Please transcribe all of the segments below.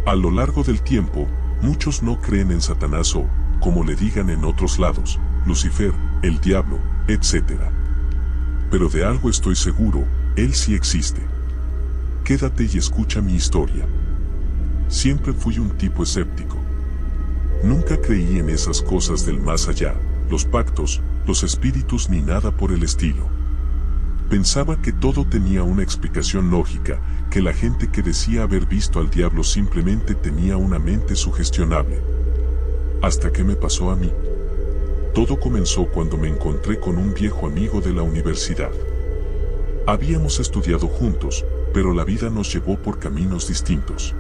A lo largo del tiempo, muchos no creen en Satanás o, como le digan en otros lados, Lucifer, el diablo, etc. Pero de algo estoy seguro, él sí existe. Quédate y escucha mi historia. Siempre fui un tipo escéptico. Nunca creí en esas cosas del más allá, los pactos, los espíritus ni nada por el estilo. Pensaba que todo tenía una explicación lógica, que la gente que decía haber visto al diablo simplemente tenía una mente sugestionable. Hasta que me pasó a mí. Todo comenzó cuando me encontré con un viejo amigo de la universidad. Habíamos estudiado juntos, pero la vida nos llevó por caminos distintos.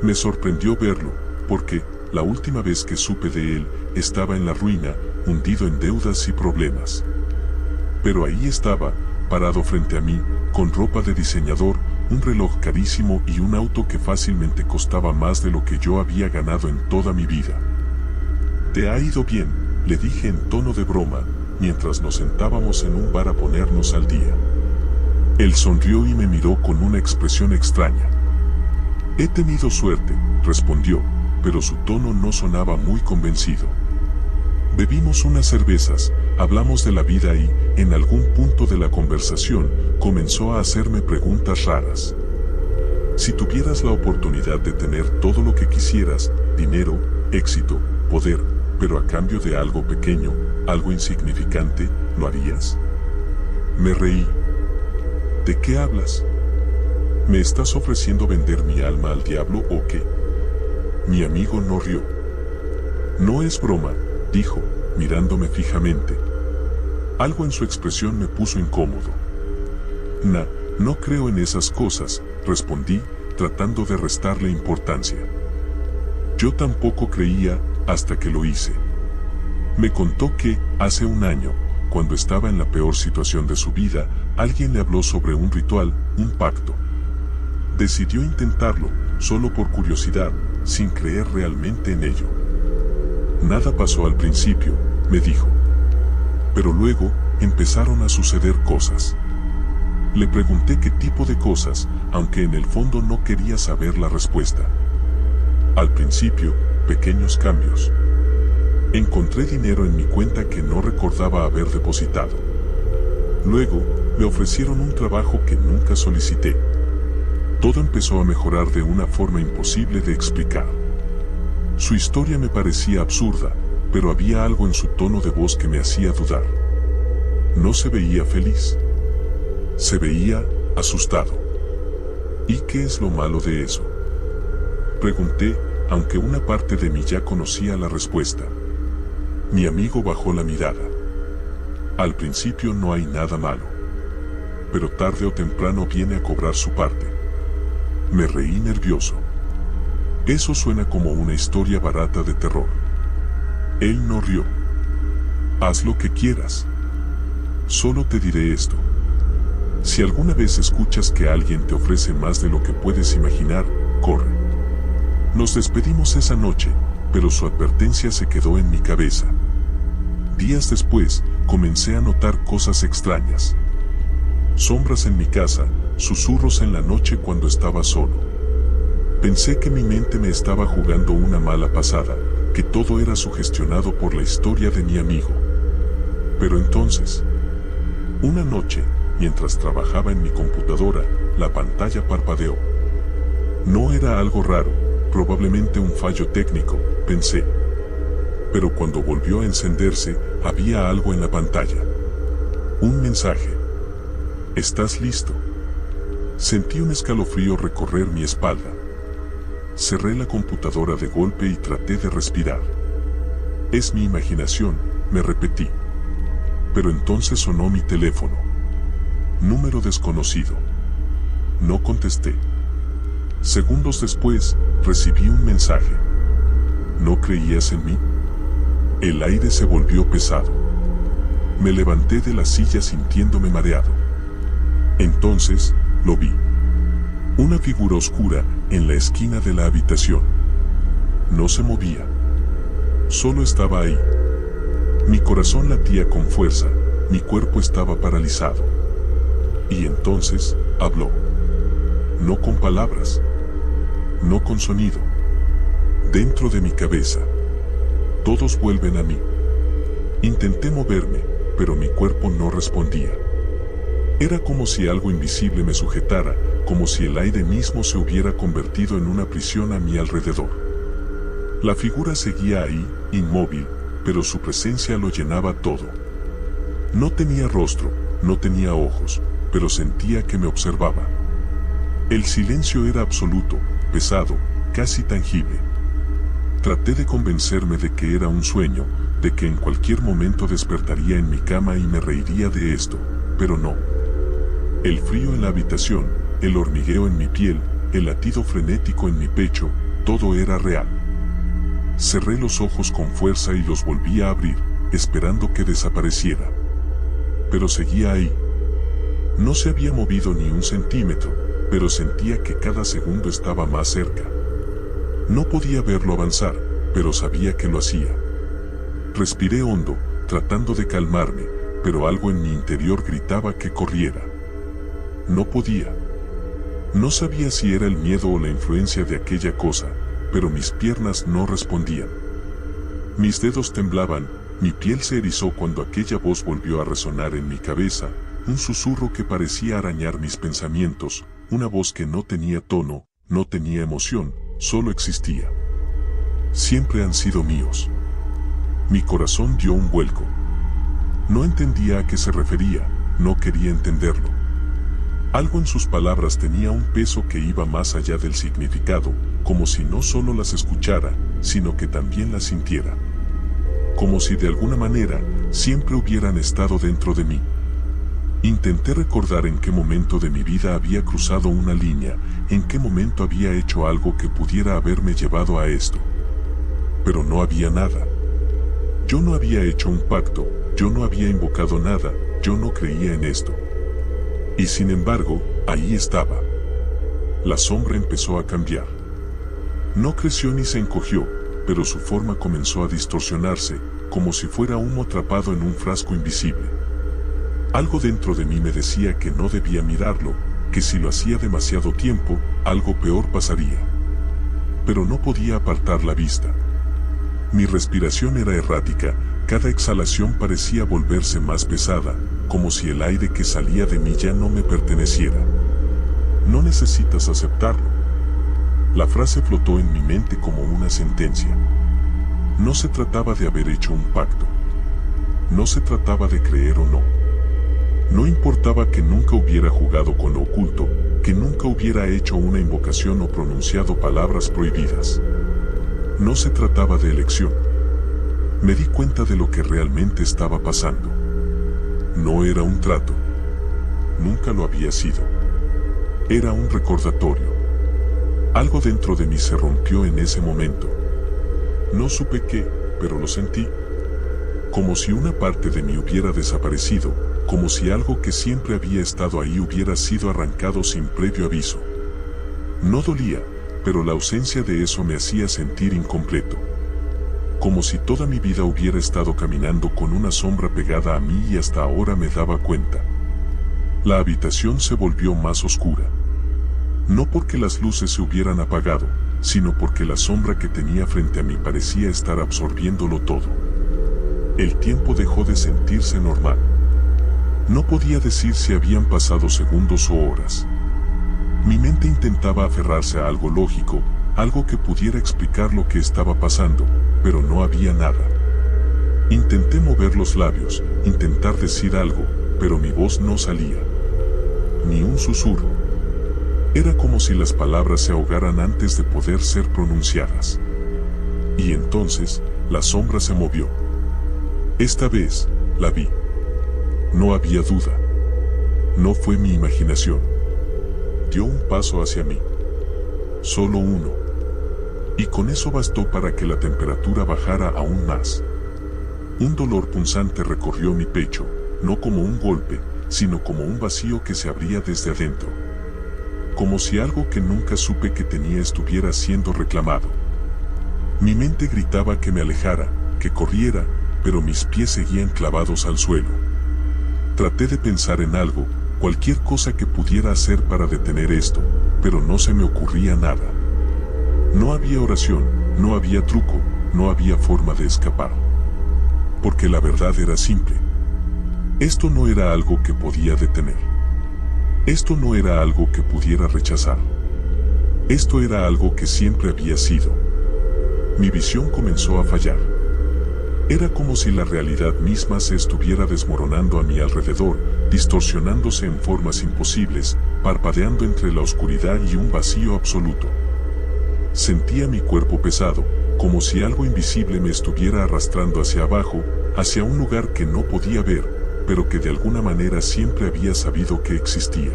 Me sorprendió verlo, porque, la última vez que supe de él, estaba en la ruina, hundido en deudas y problemas. Pero ahí estaba, parado frente a mí, con ropa de diseñador, un reloj carísimo y un auto que fácilmente costaba más de lo que yo había ganado en toda mi vida. «¿Te ha ido bien?», le dije en tono de broma, mientras nos sentábamos en un bar a ponernos al día. Él sonrió y me miró con una expresión extraña. «He tenido suerte», respondió, pero su tono no sonaba muy convencido. Bebimos unas cervezas, hablamos de la vida y, en algún punto de la conversación, comenzó a hacerme preguntas raras. Si tuvieras la oportunidad de tener todo lo que quisieras, dinero, éxito, poder, pero a cambio de algo pequeño, algo insignificante, ¿lo harías? Me reí. ¿De qué hablas? ¿Me estás ofreciendo vender mi alma al diablo o qué? Mi amigo no rió. No es broma, dijo, mirándome fijamente. Algo en su expresión me puso incómodo. No creo en esas cosas, respondí, tratando de restarle importancia. Yo tampoco creía, hasta que lo hice. Me contó que, hace un año, cuando estaba en la peor situación de su vida, alguien le habló sobre un ritual, un pacto. Decidió intentarlo, solo por curiosidad, sin creer realmente en ello. Nada pasó al principio, me dijo. Pero luego, empezaron a suceder cosas. Le pregunté qué tipo de cosas, aunque en el fondo no quería saber la respuesta. Al principio, pequeños cambios. Encontré dinero en mi cuenta que no recordaba haber depositado. Luego, me ofrecieron un trabajo que nunca solicité. Todo empezó a mejorar de una forma imposible de explicar. Su historia me parecía absurda, pero había algo en su tono de voz que me hacía dudar. No se veía feliz. Se veía asustado. ¿Y qué es lo malo de eso?, pregunté, aunque una parte de mí ya conocía la respuesta. Mi amigo bajó la mirada. Al principio no hay nada malo. Pero tarde o temprano viene a cobrar su parte. Me reí nervioso. Eso suena como una historia barata de terror. Él no rió. Haz lo que quieras. Solo te diré esto. Si alguna vez escuchas que alguien te ofrece más de lo que puedes imaginar, corre. Nos despedimos esa noche, pero su advertencia se quedó en mi cabeza. Días después, comencé a notar cosas extrañas. Sombras en mi casa, susurros en la noche cuando estaba solo. Pensé que mi mente me estaba jugando una mala pasada, que todo era sugestionado por la historia de mi amigo. Pero entonces, una noche, mientras trabajaba en mi computadora, la pantalla parpadeó. No era algo raro, probablemente un fallo técnico, pensé. Pero cuando volvió a encenderse, había algo en la pantalla. Un mensaje. ¿Estás listo? Sentí un escalofrío recorrer mi espalda. Cerré la computadora de golpe y traté de respirar. Es mi imaginación, me repetí. Pero entonces sonó mi teléfono. Número desconocido. No contesté. Segundos después, recibí un mensaje. ¿No creías en mí? El aire se volvió pesado. Me levanté de la silla sintiéndome mareado. Entonces, lo vi. Una figura oscura en la esquina de la habitación. No se movía. Solo estaba ahí. Mi corazón latía con fuerza, mi cuerpo estaba paralizado. Y entonces, habló. No con palabras. no con sonido. Dentro de mi cabeza. Todos vuelven a mí. Intenté moverme, pero mi cuerpo no respondía. Era como si algo invisible me sujetara, como si el aire mismo se hubiera convertido en una prisión a mi alrededor. La figura seguía ahí, inmóvil, pero su presencia lo llenaba todo. No tenía rostro, no tenía ojos, pero sentía que me observaba. El silencio era absoluto, pesado, casi tangible. Traté de convencerme de que era un sueño, de que en cualquier momento despertaría en mi cama y me reiría de esto, pero no. El frío en la habitación, el hormigueo en mi piel, el latido frenético en mi pecho, todo era real. Cerré los ojos con fuerza y los volví a abrir, esperando que desapareciera. Pero seguía ahí. No se había movido ni un centímetro, pero sentía que cada segundo estaba más cerca. No podía verlo avanzar, pero sabía que lo hacía. Respiré hondo, tratando de calmarme, pero algo en mi interior gritaba que corriera. No podía. No sabía si era el miedo o la influencia de aquella cosa, pero mis piernas no respondían. Mis dedos temblaban, mi piel se erizó cuando aquella voz volvió a resonar en mi cabeza, un susurro que parecía arañar mis pensamientos, una voz que no tenía tono, no tenía emoción, solo existía. Siempre han sido míos. Mi corazón dio un vuelco. No entendía a qué se refería, no quería entenderlo. Algo en sus palabras tenía un peso que iba más allá del significado, como si no solo las escuchara, sino que también las sintiera. Como si de alguna manera siempre hubieran estado dentro de mí. Intenté recordar en qué momento de mi vida había cruzado una línea, en qué momento había hecho algo que pudiera haberme llevado a esto. Pero no había nada. Yo no había hecho un pacto, yo no había invocado nada, yo no creía en esto. Y sin embargo, ahí estaba. La sombra empezó a cambiar. No creció ni se encogió, pero su forma comenzó a distorsionarse, como si fuera humo atrapado en un frasco invisible. Algo dentro de mí me decía que no debía mirarlo, que si lo hacía demasiado tiempo, algo peor pasaría. Pero no podía apartar la vista. Mi respiración era errática, cada exhalación parecía volverse más pesada, como si el aire que salía de mí ya no me perteneciera. No necesitas aceptarlo. La frase flotó en mi mente como una sentencia. No se trataba de haber hecho un pacto. No se trataba de creer o no. No importaba que nunca hubiera jugado con lo oculto, que nunca hubiera hecho una invocación o pronunciado palabras prohibidas. No se trataba de elección. Me di cuenta de lo que realmente estaba pasando. No era un trato. Nunca lo había sido. Era un recordatorio. Algo dentro de mí se rompió en ese momento. No supe qué, pero lo sentí. Como si una parte de mí hubiera desaparecido, como si algo que siempre había estado ahí hubiera sido arrancado sin previo aviso. No dolía, pero la ausencia de eso me hacía sentir incompleto. Como si toda mi vida hubiera estado caminando con una sombra pegada a mí y hasta ahora me daba cuenta. La habitación se volvió más oscura. No porque las luces se hubieran apagado, sino porque la sombra que tenía frente a mí parecía estar absorbiéndolo todo. El tiempo dejó de sentirse normal. No podía decir si habían pasado segundos o horas. Mi mente intentaba aferrarse a algo lógico, algo que pudiera explicar lo que estaba pasando, pero no había nada. Intenté mover los labios, intentar decir algo, pero mi voz no salía. Ni un susurro. Era como si las palabras se ahogaran antes de poder ser pronunciadas. Y entonces, la sombra se movió. Esta vez, la vi. No había duda. No fue mi imaginación. Dio un paso hacia mí. Solo uno. Y con eso bastó para que la temperatura bajara aún más. Un dolor punzante recorrió mi pecho, no como un golpe, sino como un vacío que se abría desde adentro. Como si algo que nunca supe que tenía estuviera siendo reclamado. Mi mente gritaba que me alejara, que corriera, pero mis pies seguían clavados al suelo. Traté de pensar en algo, cualquier cosa que pudiera hacer para detener esto, pero no se me ocurría nada. No había oración, no había truco, no había forma de escapar. Porque la verdad era simple. Esto no era algo que podía detener. Esto no era algo que pudiera rechazar. Esto era algo que siempre había sido. Mi visión comenzó a fallar. Era como si la realidad misma se estuviera desmoronando a mi alrededor, distorsionándose en formas imposibles, parpadeando entre la oscuridad y un vacío absoluto. Sentía mi cuerpo pesado, como si algo invisible me estuviera arrastrando hacia abajo, hacia un lugar que no podía ver, pero que de alguna manera siempre había sabido que existía.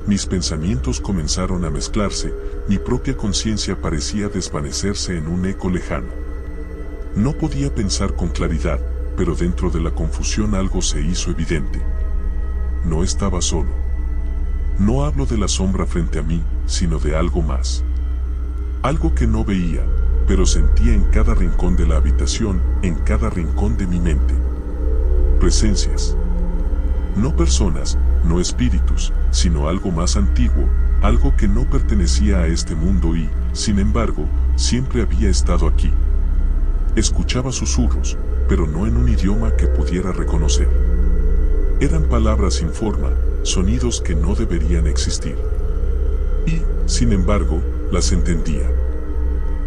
Mis pensamientos comenzaron a mezclarse, mi propia conciencia parecía desvanecerse en un eco lejano. No podía pensar con claridad, pero dentro de la confusión algo se hizo evidente. No estaba solo. No hablo de la sombra frente a mí, sino de algo más. Algo que no veía, pero sentía en cada rincón de la habitación, en cada rincón de mi mente. Presencias. No personas, no espíritus, sino algo más antiguo, algo que no pertenecía a este mundo y, sin embargo, siempre había estado aquí. Escuchaba susurros, pero no en un idioma que pudiera reconocer. Eran palabras sin forma, sonidos que no deberían existir. Y, sin embargo, las entendía.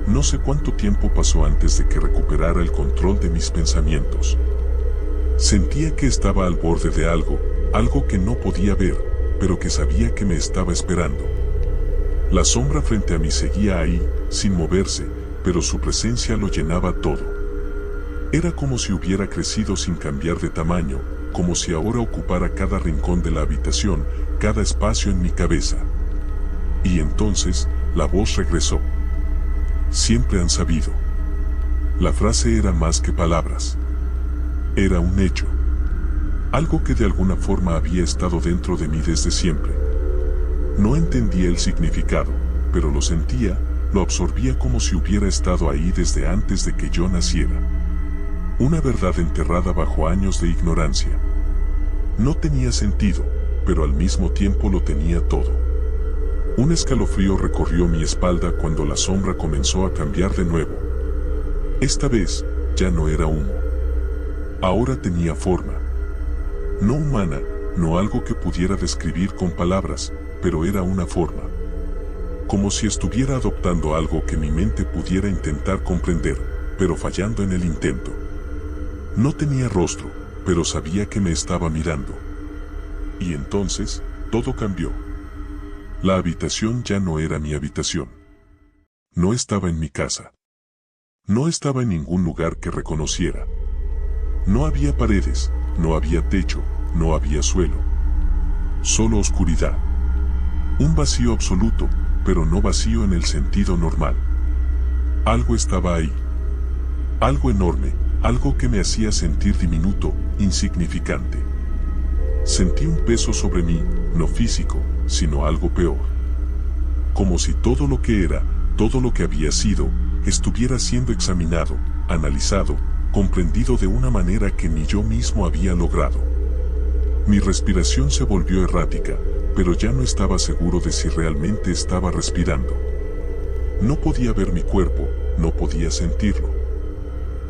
No sé cuánto tiempo pasó antes de que recuperara el control de mis pensamientos. Sentía que estaba al borde de algo que no podía ver, pero que sabía que me estaba esperando. La sombra frente a mí seguía ahí, sin moverse, pero su presencia lo llenaba todo. Era como si hubiera crecido sin cambiar de tamaño, como si ahora ocupara cada rincón de la habitación, cada espacio en mi cabeza. Y entonces, la voz regresó. Siempre han sabido. La frase era más que palabras. Era un hecho. Algo que de alguna forma había estado dentro de mí desde siempre. No entendía el significado, pero lo sentía, lo absorbía como si hubiera estado ahí desde antes de que yo naciera. Una verdad enterrada bajo años de ignorancia. No tenía sentido, pero al mismo tiempo lo tenía todo. Un escalofrío recorrió mi espalda cuando la sombra comenzó a cambiar de nuevo. Esta vez, ya no era humo. Ahora tenía forma. No humana, no algo que pudiera describir con palabras, pero era una forma. Como si estuviera adoptando algo que mi mente pudiera intentar comprender, pero fallando en el intento. No tenía rostro, pero sabía que me estaba mirando. Y entonces, todo cambió. La habitación ya no era mi habitación. No estaba en mi casa. No estaba en ningún lugar que reconociera. No había paredes, no había techo, no había suelo. Solo oscuridad. Un vacío absoluto, pero no vacío en el sentido normal. Algo estaba ahí. Algo enorme, algo que me hacía sentir diminuto, insignificante. Sentí un peso sobre mí, no físico, sino algo peor. Como si todo lo que era, todo lo que había sido, estuviera siendo examinado, analizado, comprendido de una manera que ni yo mismo había logrado. Mi respiración se volvió errática, pero ya no estaba seguro de si realmente estaba respirando. No podía ver mi cuerpo, no podía sentirlo.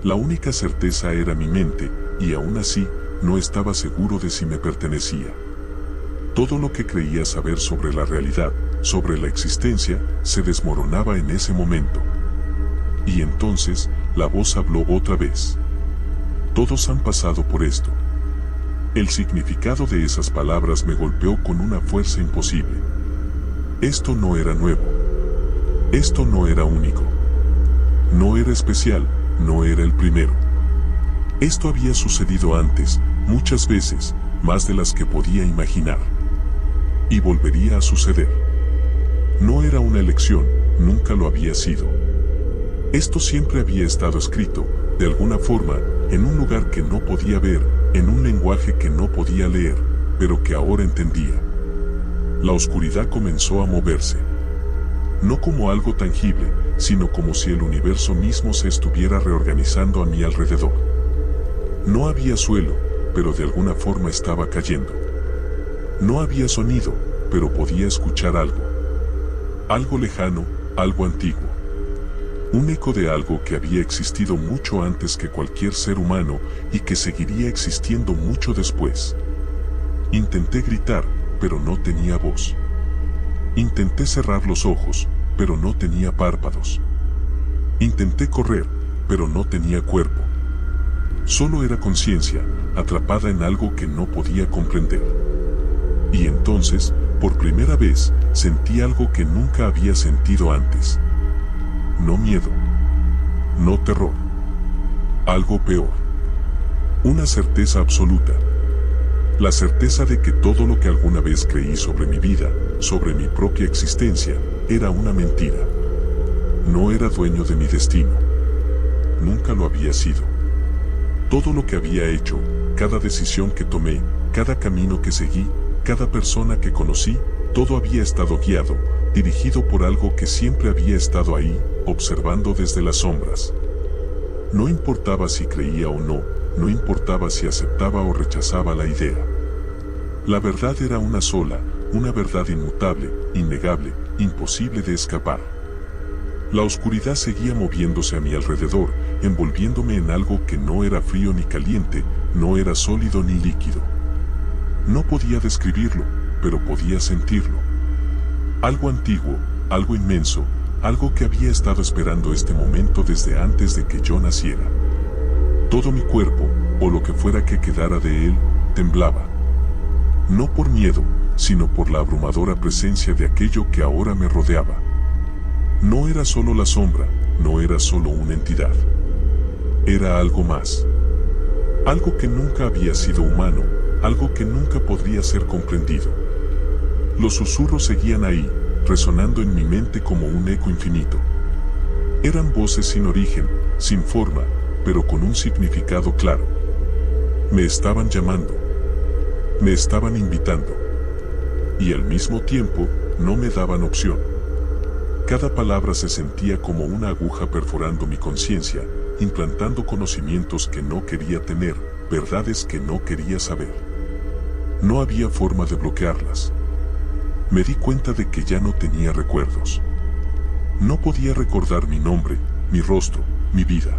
La única certeza era mi mente, y aún así, no estaba seguro de si me pertenecía. Todo lo que creía saber sobre la realidad, sobre la existencia, se desmoronaba en ese momento. Y entonces, la voz habló otra vez. Todos han pasado por esto. El significado de esas palabras me golpeó con una fuerza imposible. Esto no era nuevo. Esto no era único. No era especial, no era el primero. Esto había sucedido antes, muchas veces, más de las que podía imaginar. Y volvería a suceder. No era una elección, nunca lo había sido. Esto siempre había estado escrito, de alguna forma, en un lugar que no podía ver, en un lenguaje que no podía leer, pero que ahora entendía. La oscuridad comenzó a moverse. No como algo tangible, sino como si el universo mismo se estuviera reorganizando a mi alrededor. No había suelo, pero de alguna forma estaba cayendo. No había sonido, pero podía escuchar algo. Algo lejano, algo antiguo. Un eco de algo que había existido mucho antes que cualquier ser humano y que seguiría existiendo mucho después. Intenté gritar, pero no tenía voz. Intenté cerrar los ojos, pero no tenía párpados. Intenté correr, pero no tenía cuerpo. Solo era conciencia, atrapada en algo que no podía comprender. Y entonces, por primera vez, sentí algo que nunca había sentido antes. No miedo. No terror. Algo peor. Una certeza absoluta. La certeza de que todo lo que alguna vez creí sobre mi vida, sobre mi propia existencia, era una mentira. No era dueño de mi destino. Nunca lo había sido. Todo lo que había hecho, cada decisión que tomé, cada camino que seguí, cada persona que conocí, todo había estado guiado, dirigido por algo que siempre había estado ahí, observando desde las sombras. No importaba si creía o no, no importaba si aceptaba o rechazaba la idea. La verdad era una sola, una verdad inmutable, innegable, imposible de escapar. La oscuridad seguía moviéndose a mi alrededor, envolviéndome en algo que no era frío ni caliente, no era sólido ni líquido. No podía describirlo, pero podía sentirlo. Algo antiguo, algo inmenso, algo que había estado esperando este momento desde antes de que yo naciera. Todo mi cuerpo, o lo que fuera que quedara de él, temblaba. No por miedo, sino por la abrumadora presencia de aquello que ahora me rodeaba. No era solo la sombra, no era solo una entidad. Era algo más. Algo que nunca había sido humano, algo que nunca podría ser comprendido. Los susurros seguían ahí, resonando en mi mente como un eco infinito. Eran voces sin origen, sin forma, pero con un significado claro. Me estaban llamando. Me estaban invitando. Y al mismo tiempo, no me daban opción. Cada palabra se sentía como una aguja perforando mi conciencia, implantando conocimientos que no quería tener, verdades que no quería saber. No había forma de bloquearlas. Me di cuenta de que ya no tenía recuerdos. No podía recordar mi nombre, mi rostro, mi vida.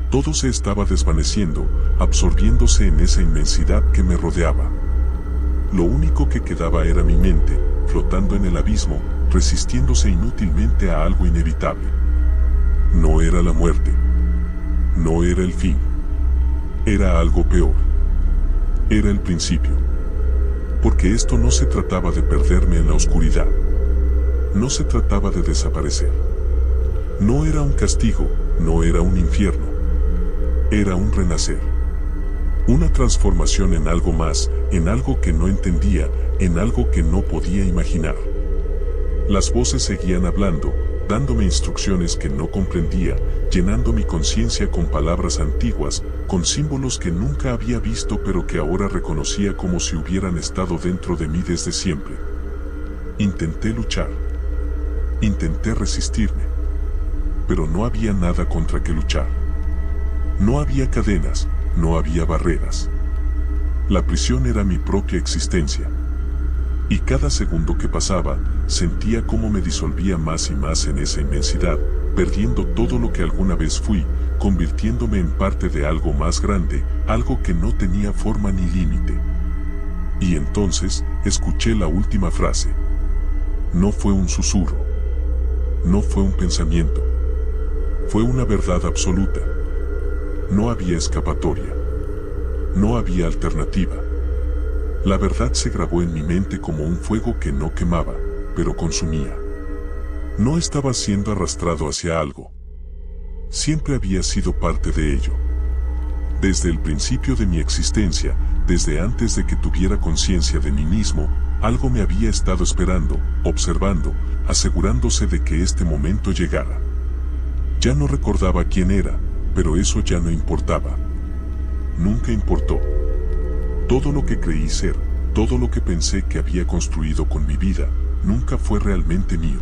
Todo se estaba desvaneciendo, absorbiéndose en esa inmensidad que me rodeaba. Lo único que quedaba era mi mente, flotando en el abismo, resistiéndose inútilmente a algo inevitable. No era la muerte. No era el fin. Era algo peor. Era el principio. Porque esto no se trataba de perderme en la oscuridad. No se trataba de desaparecer. No era un castigo, no era un infierno. Era un renacer. Una transformación en algo más, en algo que no entendía, en algo que no podía imaginar. Las voces seguían hablando, dándome instrucciones que no comprendía, llenando mi conciencia con palabras antiguas, con símbolos que nunca había visto pero que ahora reconocía como si hubieran estado dentro de mí desde siempre. Intenté luchar. Intenté resistirme. Pero no había nada contra que luchar. No había cadenas, no había barreras. La prisión era mi propia existencia. Y cada segundo que pasaba, sentía cómo me disolvía más y más en esa inmensidad, perdiendo todo lo que alguna vez fui, convirtiéndome en parte de algo más grande, algo que no tenía forma ni límite. Y entonces, escuché la última frase. No fue un susurro. No fue un pensamiento. Fue una verdad absoluta. No había escapatoria. No había alternativa. La verdad se grabó en mi mente como un fuego que no quemaba, pero consumía. No estaba siendo arrastrado hacia algo. Siempre había sido parte de ello. Desde el principio de mi existencia, desde antes de que tuviera conciencia de mí mismo, algo me había estado esperando, observando, asegurándose de que este momento llegara. Ya no recordaba quién era, pero eso ya no importaba. Nunca importó. Todo lo que creí ser, todo lo que pensé que había construido con mi vida, nunca fue realmente mío.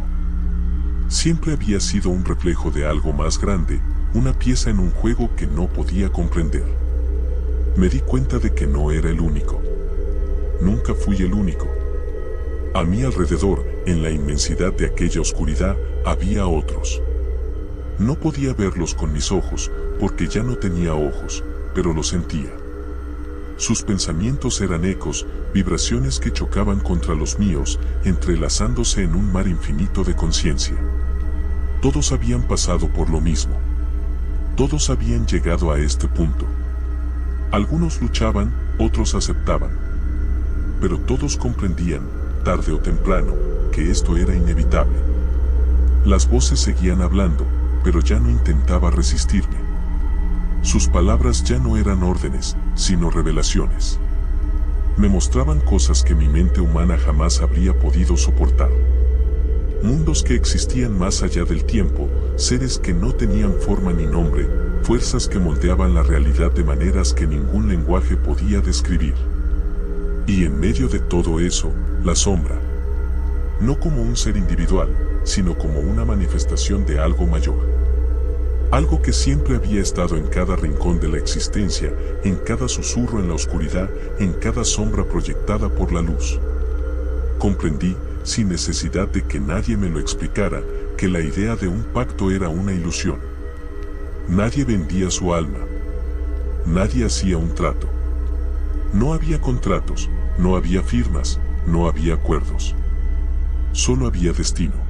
Siempre había sido un reflejo de algo más grande, una pieza en un juego que no podía comprender. Me di cuenta de que no era el único. Nunca fui el único. A mi alrededor, en la inmensidad de aquella oscuridad, había otros. No podía verlos con mis ojos, porque ya no tenía ojos, pero los sentía. Sus pensamientos eran ecos, vibraciones que chocaban contra los míos, entrelazándose en un mar infinito de conciencia. Todos habían pasado por lo mismo. Todos habían llegado a este punto. Algunos luchaban, otros aceptaban. Pero todos comprendían, tarde o temprano, que esto era inevitable. Las voces seguían hablando, pero ya no intentaba resistirme. Sus palabras ya no eran órdenes, sino revelaciones. Me mostraban cosas que mi mente humana jamás habría podido soportar. Mundos que existían más allá del tiempo, seres que no tenían forma ni nombre, fuerzas que moldeaban la realidad de maneras que ningún lenguaje podía describir. Y en medio de todo eso, la sombra. No como un ser individual, sino como una manifestación de algo mayor. Algo que siempre había estado en cada rincón de la existencia, en cada susurro en la oscuridad, en cada sombra proyectada por la luz. Comprendí, sin necesidad de que nadie me lo explicara, que la idea de un pacto era una ilusión. Nadie vendía su alma. Nadie hacía un trato. No había contratos, no había firmas, no había acuerdos. Solo había destino.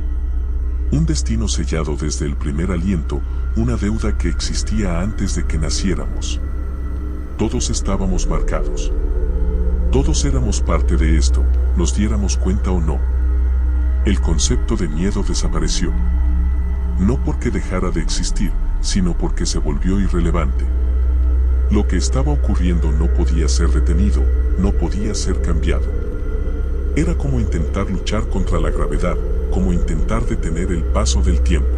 Un destino sellado desde el primer aliento, una deuda que existía antes de que naciéramos. Todos estábamos marcados. Todos éramos parte de esto, nos diéramos cuenta o no. El concepto de miedo desapareció. No porque dejara de existir, sino porque se volvió irrelevante. Lo que estaba ocurriendo no podía ser detenido, no podía ser cambiado. Era como intentar luchar contra la gravedad, como intentar detener el paso del tiempo.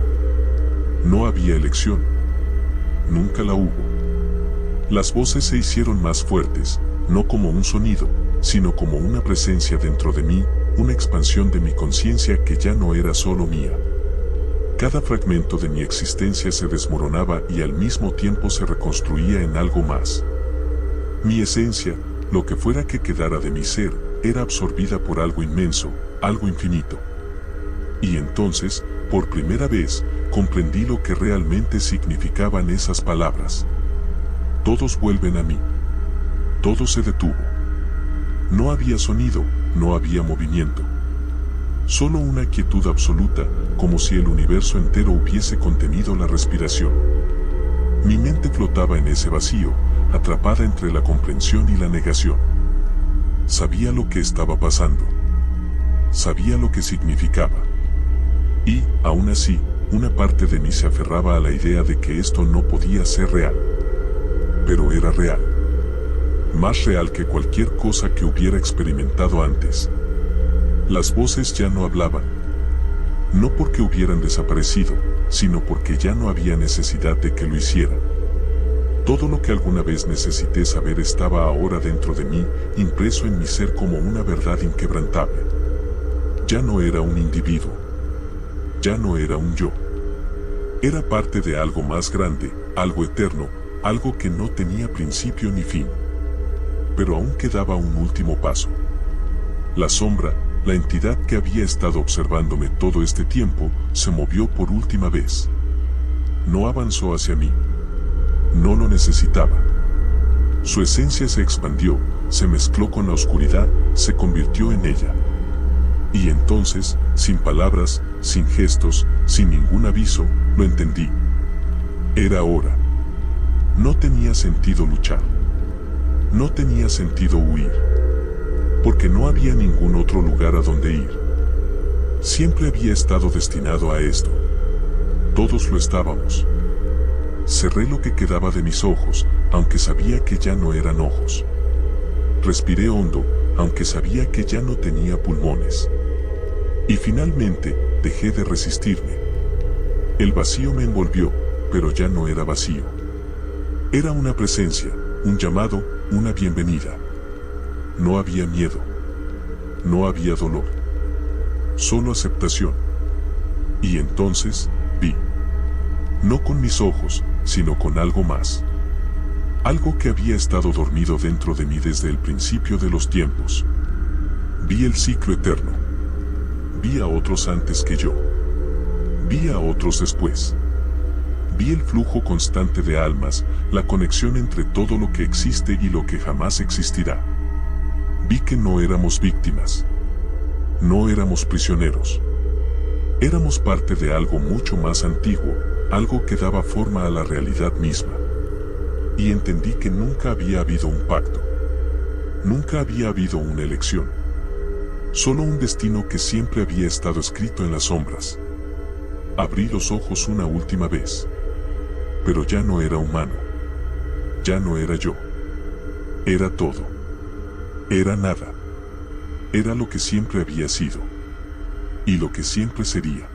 No había elección. Nunca la hubo. Las voces se hicieron más fuertes, no como un sonido, sino como una presencia dentro de mí, una expansión de mi conciencia que ya no era solo mía. Cada fragmento de mi existencia se desmoronaba y al mismo tiempo se reconstruía en algo más. Mi esencia, lo que fuera que quedara de mi ser, era absorbida por algo inmenso, algo infinito. Y entonces, por primera vez, comprendí lo que realmente significaban esas palabras. Todos vuelven a mí. Todo se detuvo. No había sonido, no había movimiento. Solo una quietud absoluta, como si el universo entero hubiese contenido la respiración. Mi mente flotaba en ese vacío, atrapada entre la comprensión y la negación. Sabía lo que estaba pasando. Sabía lo que significaba. Y, aún así, una parte de mí se aferraba a la idea de que esto no podía ser real. Pero era real. Más real que cualquier cosa que hubiera experimentado antes. Las voces ya no hablaban. No porque hubieran desaparecido, sino porque ya no había necesidad de que lo hicieran. Todo lo que alguna vez necesité saber estaba ahora dentro de mí, impreso en mi ser como una verdad inquebrantable. Ya no era un individuo. Ya no era un yo. Era parte de algo más grande, algo eterno, algo que no tenía principio ni fin. Pero aún quedaba un último paso. La sombra, la entidad que había estado observándome todo este tiempo, se movió por última vez. No avanzó hacia mí. No lo necesitaba. Su esencia se expandió, se mezcló con la oscuridad, se convirtió en ella. Y entonces, sin palabras, sin gestos, sin ningún aviso, lo entendí. Era hora. No tenía sentido luchar. No tenía sentido huir. Porque no había ningún otro lugar a donde ir. Siempre había estado destinado a esto. Todos lo estábamos. Cerré lo que quedaba de mis ojos, aunque sabía que ya no eran ojos. Respiré hondo, aunque sabía que ya no tenía pulmones. Y finalmente, dejé de resistirme. El vacío me envolvió, pero ya no era vacío. Era una presencia, un llamado, una bienvenida. No había miedo. No había dolor. Solo aceptación. Y entonces, vi. No con mis ojos, sino con algo más. Algo que había estado dormido dentro de mí desde el principio de los tiempos. Vi el ciclo eterno. Vi a otros antes que yo. Vi a otros después. Vi el flujo constante de almas, la conexión entre todo lo que existe y lo que jamás existirá. Vi que no éramos víctimas. No éramos prisioneros. Éramos parte de algo mucho más antiguo, algo que daba forma a la realidad misma. Y entendí que nunca había habido un pacto. Nunca había habido una elección. Solo un destino que siempre había estado escrito en las sombras. Abrí los ojos una última vez. Pero ya no era humano. Ya no era yo. Era todo. Era nada. Era lo que siempre había sido. Y lo que siempre sería.